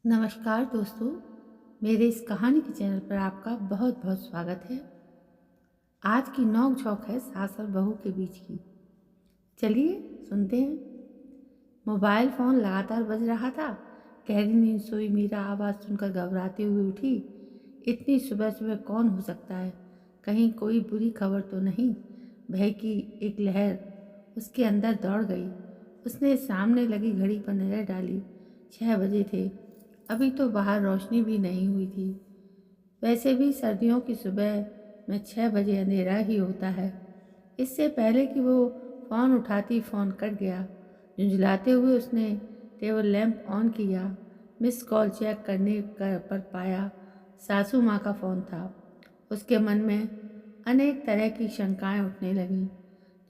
नमस्कार दोस्तों, मेरे इस कहानी के चैनल पर आपका बहुत बहुत स्वागत है। आज की नोक झोंक है सास और बहू के बीच की। चलिए सुनते हैं। मोबाइल फ़ोन लगातार बज रहा था। गहरी नींद सोई मीरा आवाज़ सुनकर घबराते हुए उठी। इतनी सुबह सुबह कौन हो सकता है? कहीं कोई बुरी खबर तो नहीं? भय की एक लहर उसके अंदर दौड़ गई। उसने सामने लगी घड़ी पर नज़र डाली। 6 बजे थे। अभी तो बाहर रोशनी भी नहीं हुई थी। वैसे भी सर्दियों की सुबह में 6 बजे अंधेरा ही होता है। इससे पहले कि वो फ़ोन उठाती फ़ोन कट गया। झुंझलाते हुए उसने टेबल लैंप ऑन किया। मिस कॉल चेक करने पर पाया सासू माँ का फ़ोन था। उसके मन में अनेक तरह की शंकाएं उठने लगीं।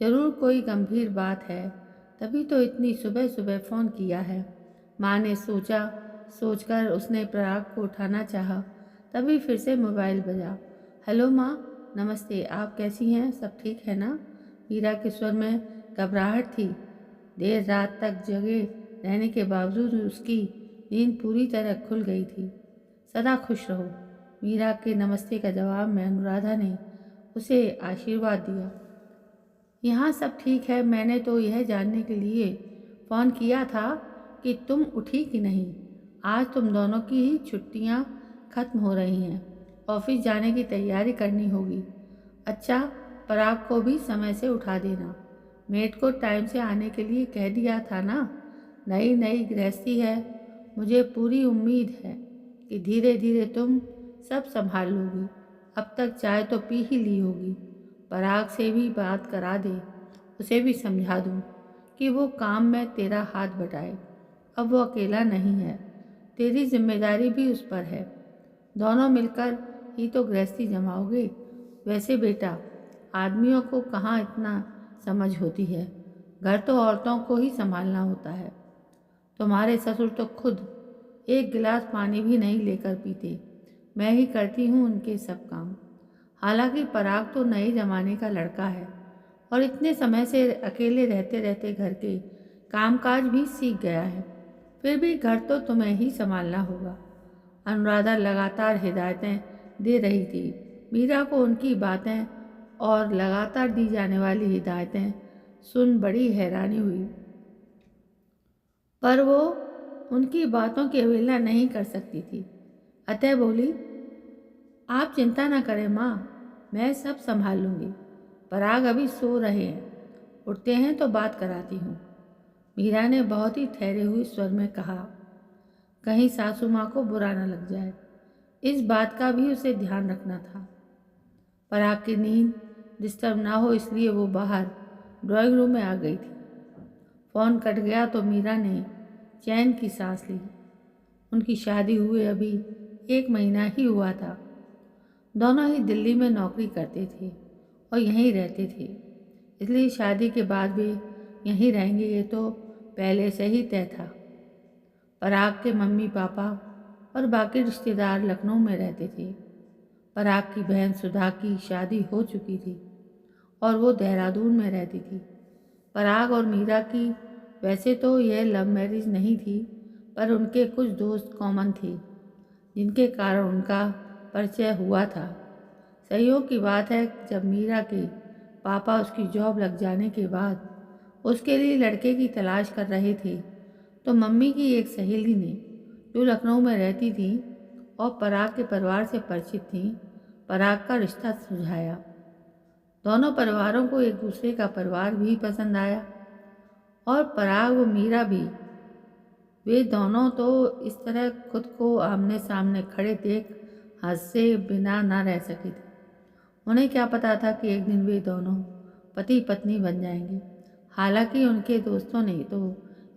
ज़रूर कोई गंभीर बात है, तभी तो इतनी सुबह सुबह फ़ोन किया है। माँ ने सोचकर उसने पराग को उठाना चाहा, तभी फिर से मोबाइल बजा। हेलो माँ, नमस्ते, आप कैसी हैं? सब ठीक है ना? मीरा के स्वर में घबराहट थी। देर रात तक जगे रहने के बावजूद उसकी नींद पूरी तरह खुल गई थी। सदा खुश रहो। मीरा के नमस्ते का जवाब में अनुराधा ने उसे आशीर्वाद दिया। यहाँ सब ठीक है। मैंने तो यह जानने के लिए फ़ोन किया था कि तुम उठी कि नहीं। आज तुम दोनों की ही छुट्टियाँ खत्म हो रही हैं। ऑफिस जाने की तैयारी करनी होगी। अच्छा, पराग को भी समय से उठा देना। मेड को टाइम से आने के लिए कह दिया था ना। नई नई गृहस्थी है। मुझे पूरी उम्मीद है कि धीरे धीरे तुम सब संभाल लोगी। अब तक चाय तो पी ही ली होगी। पराग से भी बात करा दे। उसे भी समझा दूँ कि वो काम में तेरा हाथ बटाए। अब वो अकेला नहीं है। तेरी जिम्मेदारी भी उस पर है। दोनों मिलकर ही तो गृहस्थी जमाओगे। वैसे बेटा, आदमियों को कहाँ इतना समझ होती है। घर तो औरतों को ही संभालना होता है। तुम्हारे ससुर तो खुद एक गिलास पानी भी नहीं लेकर पीते। मैं ही करती हूँ उनके सब काम। हालांकि पराग तो नए जमाने का लड़का है और इतने समय से अकेले रहते रहते घर के कामकाज भी सीख गया है। फिर भी घर तो तुम्हें ही संभालना होगा। अनुराधा लगातार हिदायतें दे रही थी। मीरा को उनकी बातें और लगातार दी जाने वाली हिदायतें सुन बड़ी हैरानी हुई, पर वो उनकी बातों की अवहेलना नहीं कर सकती थी। अतः बोली, आप चिंता न करें माँ, मैं सब संभाल लूँगी। पराग अभी सो रहे हैं, उठते हैं तो बात कराती हूँ। मीरा ने बहुत ही ठहरे हुए स्वर में कहा। कहीं सासू माँ को बुरा न लग जाए, इस बात का भी उसे ध्यान रखना था। पराग की नींद डिस्टर्ब ना हो इसलिए वो बाहर ड्राइंग रूम में आ गई थी। फ़ोन कट गया तो मीरा ने चैन की सांस ली। उनकी शादी हुए अभी 1 महीना ही हुआ था। दोनों ही दिल्ली में नौकरी करते थे और यहीं रहते थे, इसलिए शादी के बाद वे यहीं रहेंगे ये तो पहले से ही तय था। पराग के मम्मी पापा और बाकी रिश्तेदार लखनऊ में रहते थे। पराग की बहन सुधा की शादी हो चुकी थी और वो देहरादून में रहती थी। पराग और मीरा की वैसे तो यह लव मैरिज नहीं थी, पर उनके कुछ दोस्त कॉमन थे जिनके कारण उनका परिचय हुआ था। संयोग की बात है, जब मीरा के पापा उसकी जॉब लग जाने के बाद उसके लिए लड़के की तलाश कर रहे थे, तो मम्मी की एक सहेली ने, जो लखनऊ में रहती थी और पराग के परिवार से परिचित थी, पराग का रिश्ता सुझाया। दोनों परिवारों को एक दूसरे का परिवार भी पसंद आया और पराग व मीरा भी। वे दोनों तो इस तरह खुद को आमने सामने खड़े देख हंसे बिना ना रह सके थे। उन्हें क्या पता था कि एक दिन वे दोनों पति पत्नी बन जाएंगे। हालांकि उनके दोस्तों ने तो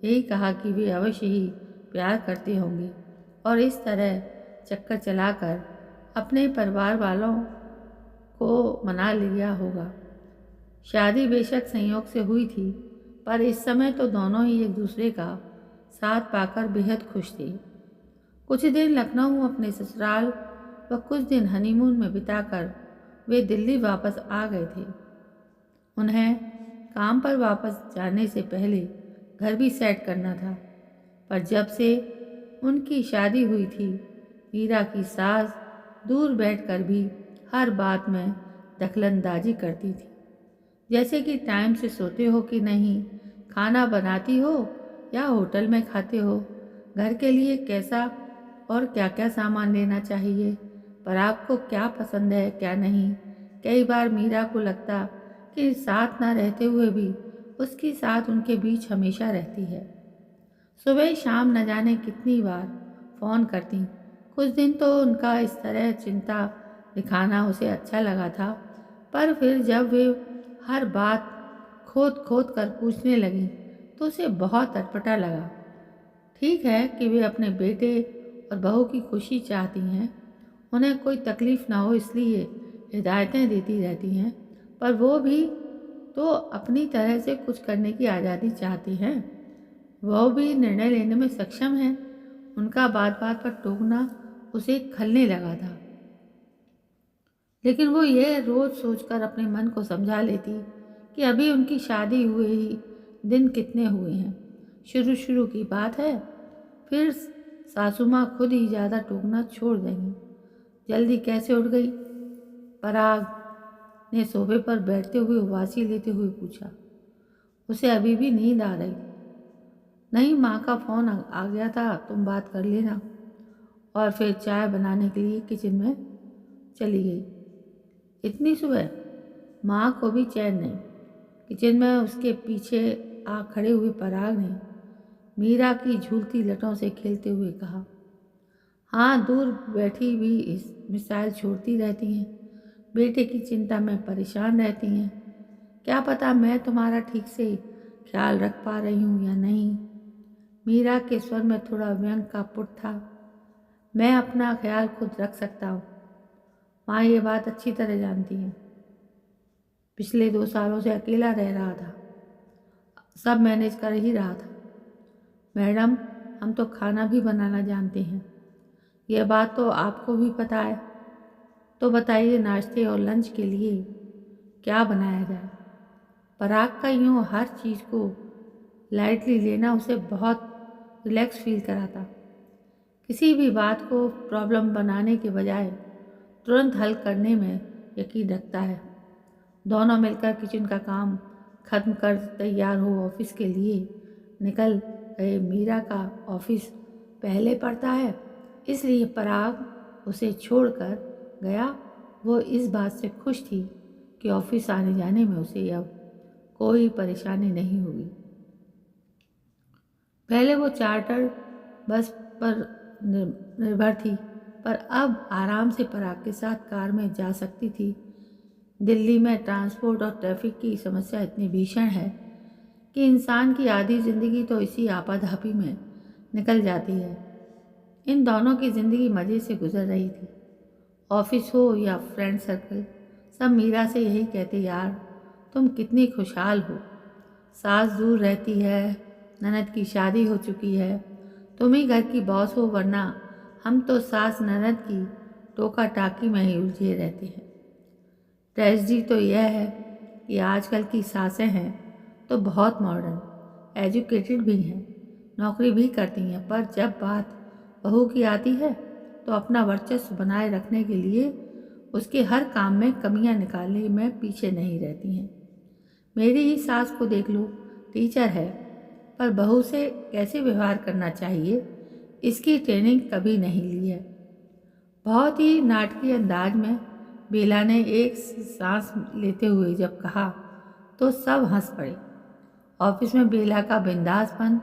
यही कहा कि वे अवश्य ही प्यार करते होंगे और इस तरह चक्कर चलाकर अपने परिवार वालों को मना लिया होगा। शादी बेशक संयोग से हुई थी, पर इस समय तो दोनों ही एक दूसरे का साथ पाकर बेहद खुश थे। कुछ दिन लखनऊ अपने ससुराल व कुछ दिन हनीमून में बिताकर वे दिल्ली वापस आ गए थे। उन्हें काम पर वापस जाने से पहले घर भी सेट करना था, पर जब से उनकी शादी हुई थी, मीरा की सास दूर बैठकर भी हर बात में दखलंदाजी करती थी। जैसे कि टाइम से सोते हो कि नहीं, खाना बनाती हो या होटल में खाते हो, घर के लिए कैसा और क्या क्या सामान लेना चाहिए, पर आपको क्या पसंद है क्या नहीं। कई बार मीरा को लगता कि साथ ना रहते हुए भी उसकी साथ उनके बीच हमेशा रहती है। सुबह शाम न जाने कितनी बार फ़ोन करती। कुछ दिन तो उनका इस तरह चिंता दिखाना उसे अच्छा लगा था, पर फिर जब वे हर बात खोद खोद कर पूछने लगी तो उसे बहुत अटपटा लगा। ठीक है कि वे अपने बेटे और बहू की खुशी चाहती हैं, उन्हें कोई तकलीफ़ ना हो इसलिए हिदायतें देती रहती हैं, पर वो भी तो अपनी तरह से कुछ करने की आज़ादी चाहती हैं। वह भी निर्णय लेने में सक्षम है। उनका बात बात पर टोकना उसे खलने लगा था, लेकिन वो यह रोज़ सोचकर अपने मन को समझा लेती कि अभी उनकी शादी हुए ही दिन कितने हुए हैं, शुरू शुरू की बात है। फिर सासू माँ खुद ही ज़्यादा टोकना छोड़ देंगी। जल्दी कैसे उठ गई? पराग ने सोफे पर बैठते हुए उबासी लेते हुए पूछा। उसे अभी भी नींद आ रही थी। नहीं, माँ का फ़ोन आ गया था, तुम बात कर लेना। और फिर चाय बनाने के लिए किचन में चली गई। इतनी सुबह? माँ को भी चैन नहीं। किचन में उसके पीछे आ खड़े हुए पराग ने मीरा की झूलती लटों से खेलते हुए कहा। हाँ, दूर बैठी भी इस मिसाइल छोड़ती रहती हैं, बेटे की चिंता में परेशान रहती हैं। क्या पता मैं तुम्हारा ठीक से ख्याल रख पा रही हूँ या नहीं। मीरा के स्वर में थोड़ा व्यंग का पुट था। मैं अपना ख्याल खुद रख सकता हूँ, माँ ये बात अच्छी तरह जानती हैं। पिछले 2 सालों से अकेला रह रहा था, सब मैनेज कर ही रहा था। मैडम, हम तो खाना भी बनाना जानते हैं, यह बात तो आपको भी पता है। तो बताइए, नाश्ते और लंच के लिए क्या बनाया जाए? पराग का यूँ हर चीज़ को लाइटली लेना उसे बहुत रिलैक्स फील कराता। किसी भी बात को प्रॉब्लम बनाने के बजाय तुरंत हल करने में यकीन रखता है। दोनों मिलकर किचन का काम खत्म कर तैयार हो ऑफिस के लिए निकल गए। मीरा का ऑफिस पहले पड़ता है, इसलिए पराग उसे छोड़कर गया। वो इस बात से खुश थी कि ऑफिस आने जाने में उसे अब कोई परेशानी नहीं होगी। पहले वो चार्टर बस पर निर्भर थी, पर अब आराम से पराग के साथ कार में जा सकती थी। दिल्ली में ट्रांसपोर्ट और ट्रैफिक की समस्या इतनी भीषण है कि इंसान की आधी ज़िंदगी तो इसी आपाधापी में निकल जाती है। इन दोनों की ज़िंदगी मज़े से गुजर रही थी। ऑफिस हो या फ्रेंड सर्कल, सब मीरा से यही कहते, यार तुम कितनी खुशहाल हो। सास दूर रहती है, ननद की शादी हो चुकी है, तुम ही घर की बॉस हो, वरना हम तो सास ननद की टोका टाकी में ही उलझे रहते हैं। ट्रेजेडी तो यह है कि आजकल की सासें हैं तो बहुत मॉडर्न, एजुकेटेड भी हैं, नौकरी भी करती हैं, पर जब बात बहू की आती है तो अपना वर्चस्व बनाए रखने के लिए उसके हर काम में कमियां निकालने में पीछे नहीं रहती हैं। मेरी ही सास को देख लो, टीचर है, पर बहू से कैसे व्यवहार करना चाहिए इसकी ट्रेनिंग कभी नहीं ली है। बहुत ही नाटकीय अंदाज में बेला ने एक सांस लेते हुए जब कहा तो सब हंस पड़े। ऑफिस में बेला का बिंदासपन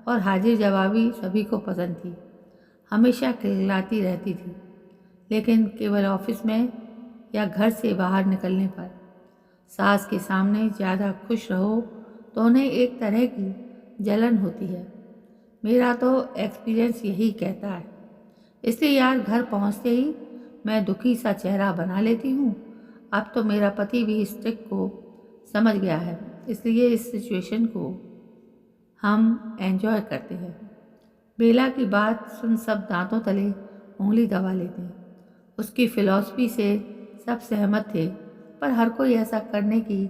और हाजिर जवाबी सभी को पसंद थी। हमेशा खिलखिलाती रहती थी, लेकिन केवल ऑफिस में या घर से बाहर निकलने पर। सास के सामने ज़्यादा खुश रहो तो उन्हें एक तरह की जलन होती है। मेरा तो एक्सपीरियंस यही कहता है। इसलिए यार, घर पहुंचते ही मैं दुखी सा चेहरा बना लेती हूँ। अब तो मेरा पति भी इस ट्रिक को समझ गया है, इसलिए इस सिचुएशन को हम एंजॉय करते हैं। बेला की बात सुन सब दांतों तले उंगली दबा लेते हैं। उसकी फिलॉसफी से सब सहमत थे, पर हर कोई ऐसा करने की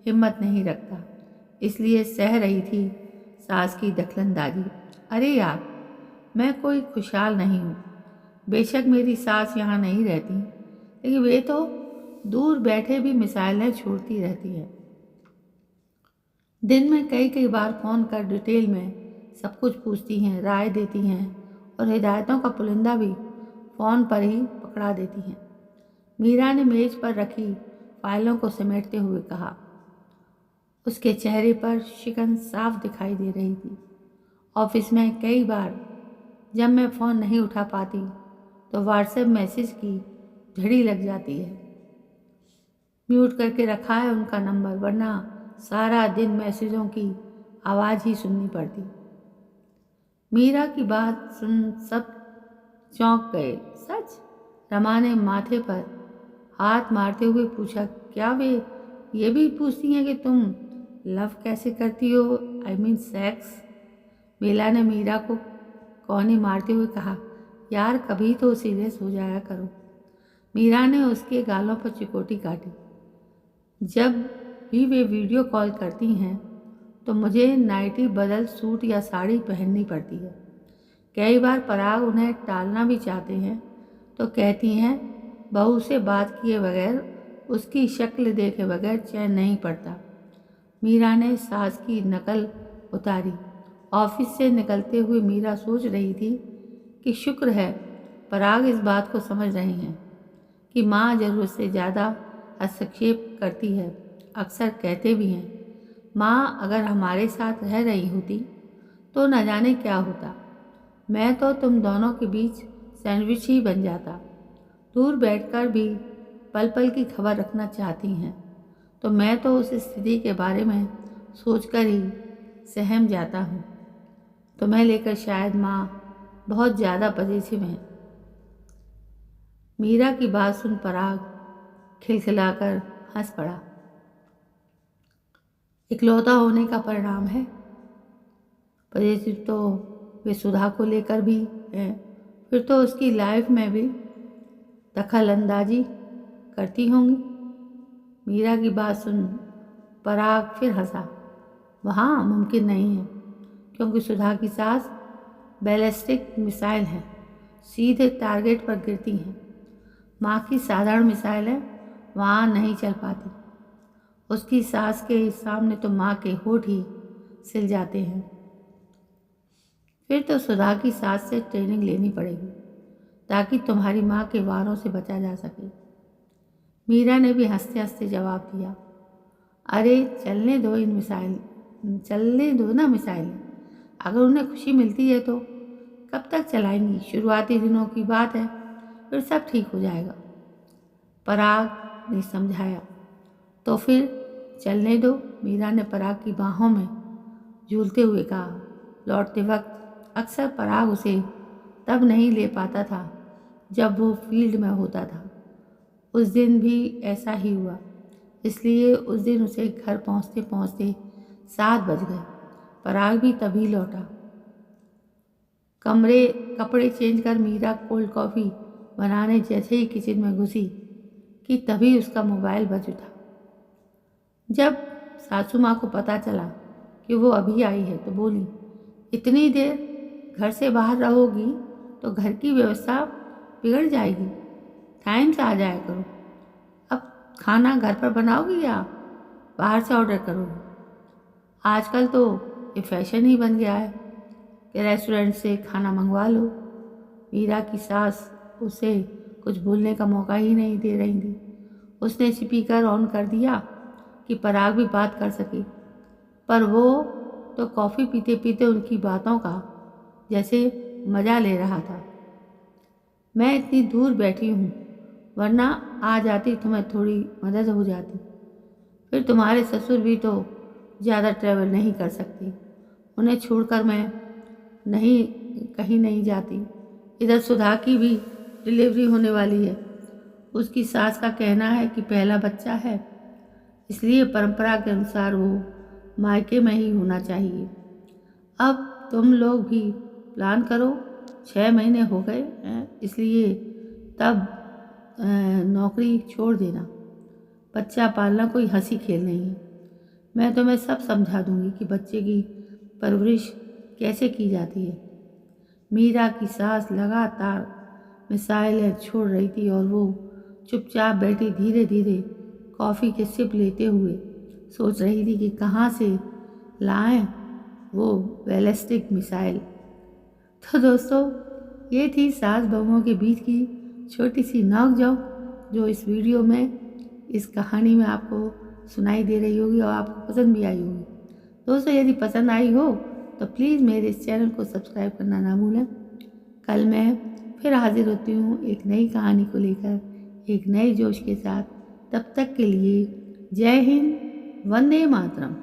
हिम्मत नहीं रखता, इसलिए सह रही थी सास की दखलंदाजी। अरे यार, मैं कोई खुशहाल नहीं हूँ। बेशक मेरी सास यहाँ नहीं रहती, लेकिन वे तो दूर बैठे भी मिसाइलें छोड़ती रहती है। दिन में कई कई बार फ़ोन कर डिटेल में सब कुछ पूछती हैं, राय देती हैं और हिदायतों का पुलिंदा भी फ़ोन पर ही पकड़ा देती हैं। मीरा ने मेज़ पर रखी फाइलों को समेटते हुए कहा। उसके चेहरे पर शिकन साफ दिखाई दे रही थी। ऑफिस में कई बार जब मैं फ़ोन नहीं उठा पाती तो व्हाट्सएप मैसेज की झड़ी लग जाती है। म्यूट करके रखा है उनका नंबर, वरना सारा दिन मैसेजों की आवाज़ ही सुननी पड़ती। मीरा की बात सुन सब चौंक गए। सच? रमा ने माथे पर हाथ मारते हुए पूछा। क्या वे ये भी पूछती हैं कि तुम लव कैसे करती हो, आई मीन सेक्स? बेला ने मीरा को कौनी मारते हुए कहा। यार कभी तो सीरियस हो जाया करो। मीरा ने उसके गालों पर चिकोटी काटी। जब भी वे वीडियो कॉल करती हैं तो मुझे नाइटी बदल सूट या साड़ी पहननी पड़ती है। कई बार पराग उन्हें टालना भी चाहते हैं तो कहती हैं बहू से बात किए बगैर, उसकी शक्ल देखे बगैर चैन नहीं पड़ता। मीरा ने सास की नकल उतारी। ऑफिस से निकलते हुए मीरा सोच रही थी कि शुक्र है पराग इस बात को समझ रही हैं कि माँ ज़रूरत से ज़्यादा हस्तक्षेप करती है। अक्सर कहते भी हैं माँ अगर हमारे साथ रह रही होती तो न जाने क्या होता। मैं तो तुम दोनों के बीच सैंडविच ही बन जाता। दूर बैठकर भी पल पल की खबर रखना चाहती हैं तो मैं तो उस स्थिति के बारे में सोचकर ही सहम जाता हूँ। तुम्हें लेकर शायद माँ बहुत ज़्यादा पॉजिटिव हैं। मीरा की बात सुन पराग खिलखिलाकर हंस पड़ा। इकलौता होने का परिणाम है। पॉजिटिव तो वे सुधा को लेकर भी हैं, फिर तो उसकी लाइफ में भी दखल अंदाजी करती होंगी। मीरा की बात सुन पराग फिर हंसा। वहाँ मुमकिन नहीं है, क्योंकि सुधा की सास बैलिस्टिक मिसाइल है, सीधे टारगेट पर गिरती हैं। माँ की साधारण मिसाइलें वहाँ नहीं चल पाती। उसकी सास के सामने तो माँ के होठ ही सिल जाते हैं। फिर तो सुधा की सास से ट्रेनिंग लेनी पड़ेगी ताकि तुम्हारी माँ के वारों से बचा जा सके। मीरा ने भी हंसते हंसते जवाब दिया। अरे चलने दो ना मिसाइल। अगर उन्हें खुशी मिलती है तो कब तक चलाएंगी? शुरुआती दिनों की बात है, फिर सब ठीक हो जाएगा, पराग ने समझाया। तो फिर चलने दो, मीरा ने पराग की बाहों में झूलते हुए कहा। लौटते वक्त अक्सर पराग उसे तब नहीं ले पाता था जब वो फील्ड में होता था। उस दिन भी ऐसा ही हुआ, इसलिए उस दिन उसे घर पहुंचते पहुंचते 7 बज गए। पराग भी तभी लौटा। कपड़े चेंज कर मीरा कोल्ड कॉफ़ी बनाने जैसे ही किचन में घुसी कि तभी उसका मोबाइल बज उठा। जब सासू माँ को पता चला कि वो अभी आई है तो बोली, इतनी देर घर से बाहर रहोगी तो घर की व्यवस्था बिगड़ जाएगी, टाइम से आ जाया करो। अब खाना घर पर बनाओगी या बाहर से ऑर्डर करोगी? आजकल तो ये फैशन ही बन गया है कि रेस्टोरेंट से खाना मंगवा लो। मीरा की सास उसे कुछ बोलने का मौका ही नहीं दे रही थी। उसने स्पीकर ऑन कर दिया कि पराग भी बात कर सके, पर वो तो कॉफ़ी पीते पीते उनकी बातों का जैसे मज़ा ले रहा था। मैं इतनी दूर बैठी हूँ, वरना आ जाती तुम्हें थोड़ी मदद हो जाती। फिर तुम्हारे ससुर भी तो ज़्यादा ट्रैवल नहीं कर सकते, उन्हें छोड़कर मैं कहीं नहीं जाती। इधर सुधा की भी डिलीवरी होने वाली है। उसकी सास का कहना है कि पहला बच्चा है, इसलिए परंपरा के अनुसार वो मायके में ही होना चाहिए। अब तुम लोग भी प्लान करो। 6 महीने हो गए हैं, इसलिए तब नौकरी छोड़ देना। बच्चा पालना कोई हंसी खेल नहीं है। मैं तुम्हें सब समझा दूंगी कि बच्चे की परवरिश कैसे की जाती है। मीरा की सास लगातार मिसाइलें छोड़ रही थी और वो चुपचाप बैठी धीरे धीरे कॉफ़ी के सिप लेते हुए सोच रही थी कि कहाँ से लाएं वो बैलिस्टिक मिसाइल। तो दोस्तों, ये थी सास बहुओं के बीच की छोटी सी नोक-झोंक जो इस वीडियो में, इस कहानी में आपको सुनाई दे रही होगी और आपको पसंद भी आई होगी। दोस्तों, यदि पसंद आई हो तो प्लीज़ मेरे इस चैनल को सब्सक्राइब करना ना भूलें। कल मैं फिर हाजिर होती हूँ एक नई कहानी को लेकर, एक नए जोश के साथ। तब तक के लिए जय हिंद, वंदे मातरम।